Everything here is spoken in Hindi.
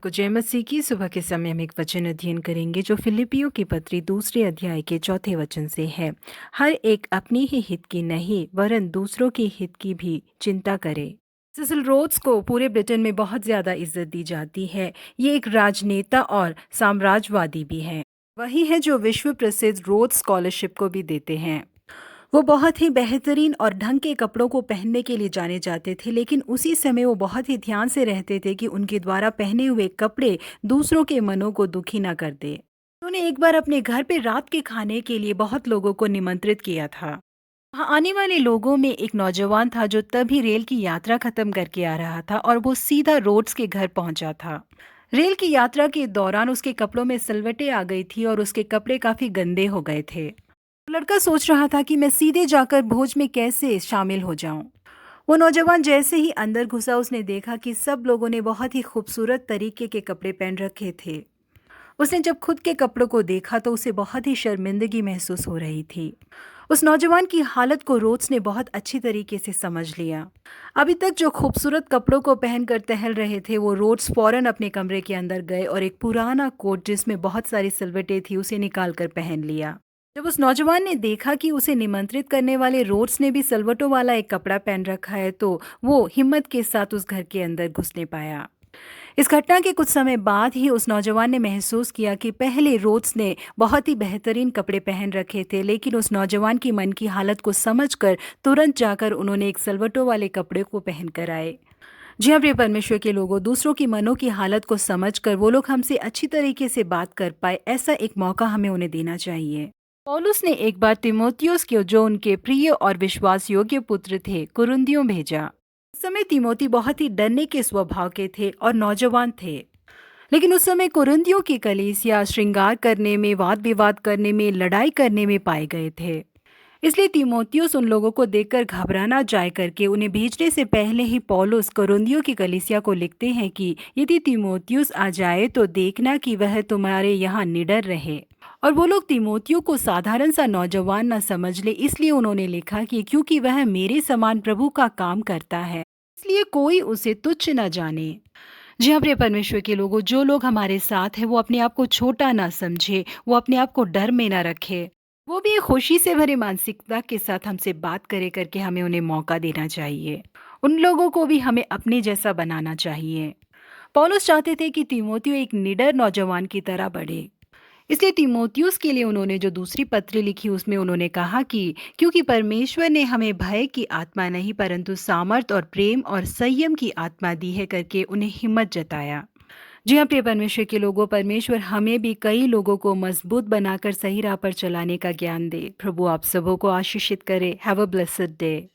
को जय मसीह की। सुबह के समय हम एक वचन अध्ययन करेंगे जो फिलिपियों की पत्री दूसरे अध्याय के चौथे वचन से है। हर एक अपनी ही हित की नहीं वरन दूसरों की हित की भी चिंता करे। सिसिल रोड्स को पूरे ब्रिटेन में बहुत ज्यादा इज्जत दी जाती है। ये एक राजनेता और साम्राज्यवादी भी हैं। वही है जो विश्व प्रसिद्ध रोड्स स्कॉलरशिप को भी देते हैं। वो बहुत ही बेहतरीन और ढंग के कपड़ों को पहनने के लिए जाने जाते थे, लेकिन उसी समय वो बहुत ही ध्यान से रहते थे कि उनके द्वारा पहने हुए कपड़े दूसरों के मनों को दुखी ना कर दे। उन्होंने एक बार अपने घर पे रात के खाने के लिए बहुत लोगों को निमंत्रित किया था। वहाँ आने वाले लोगों में एक नौजवान था जो तभी रेल की यात्रा खत्म करके आ रहा था और वो सीधा रोड्स के घर पहुंचा था। रेल की यात्रा के दौरान उसके कपड़ों में सिलवटें आ गई थी और उसके कपड़े काफी गंदे हो गए थे। लड़का सोच रहा था कि मैं सीधे जाकर भोज में कैसे शामिल हो जाऊं। वो नौजवान जैसे ही अंदर घुसा उसने देखा कि सब लोगों ने बहुत ही खूबसूरत तरीके के कपड़े पहन रखे थे। उसने जब खुद के कपड़ों को देखा तो उसे बहुत ही शर्मिंदगी महसूस हो रही थी। उस नौजवान की हालत को रोड्स ने बहुत अच्छी तरीके से समझ लिया। अभी तक जो खूबसूरत कपड़ों को पहनकर टहल रहे थे वो रोड्स फौरन अपने कमरे के अंदर गए और एक पुराना कोट जिसमें बहुत सारी सिलवटें थी उसे निकाल कर पहन लिया। जब उस नौजवान ने देखा कि उसे निमंत्रित करने वाले रोड्स ने भी सलवटों वाला एक कपड़ा पहन रखा है तो वो हिम्मत के साथ उस घर के अंदर घुसने पाया। इस घटना के कुछ समय बाद ही उस नौजवान ने महसूस किया कि पहले रोड्स ने बहुत ही बेहतरीन कपड़े पहन रखे थे, लेकिन उस नौजवान की मन की हालत को समझकर तुरंत जाकर उन्होंने एक सलवटों वाले कपड़े को पहन कर आए। जी हाँ प्रिय परमेश्वर के लोगों, दूसरों की मनों की हालत को समझकर वो लोग हमसे अच्छी तरीके से बात कर पाए, ऐसा एक मौका हमें उन्हें देना चाहिए। पौलुस ने एक बार तीमुथियुस को, जो उनके प्रिय और विश्वास योग्य पुत्र थे, कुरिन्थियों भेजा। उस समय तीमोथी बहुत ही डरने के स्वभाव के थे और नौजवान थे। लेकिन उस समय कुरिन्थियों की कलीसिया श्रृंगार करने में, वाद विवाद करने में, लड़ाई करने में पाए गए थे। इसलिए तीमोथियुस उन लोगों को देखकर घबरा ना जाए करके उन्हें भेजने से पहले ही पौलुस कुरिन्थियों की कलीसिया को लिखते हैं कि यदि तीमोथियुस आ जाए तो देखना कि वह तुम्हारे यहाँ निडर रहे। और वो लोग तीमोथियो को साधारण सा नौजवान ना समझ ले, इसलिए उन्होंने लिखा कि क्योंकि वह मेरे समान प्रभु का काम करता है, इसलिए कोई उसे तुच्छ न जाने। जी हाँ प्रिय परमेश्वर के लोगों, जो लोग हमारे साथ हैं वो अपने आप को छोटा ना समझे, वो अपने आप को डर में ना रखे। वो भी एक खुशी से भरी मानसिकता के साथ हमसे बात करे करके हमें उन्हें मौका देना चाहिए। उन लोगों को भी हमें अपने जैसा बनाना चाहिए। पौलुस चाहते थे कि तीमोथियो एक निडर नौजवान की तरह बढ़े। इसलिए तीमोथियुस के लिए उन्होंने जो दूसरी पत्री लिखी उसमें उन्होंने कहा कि क्योंकि परमेश्वर ने हमें भय की आत्मा नहीं परंतु सामर्थ और प्रेम और संयम की आत्मा दी है करके उन्हें हिम्मत जताया। जी हाँ प्रिय परमेश्वर के लोगों, परमेश्वर हमें भी कई लोगों को मजबूत बनाकर सही राह पर चलाने का ज्ञान दे। प्रभु आप सबों को आशीषित करे। Have a blessed day.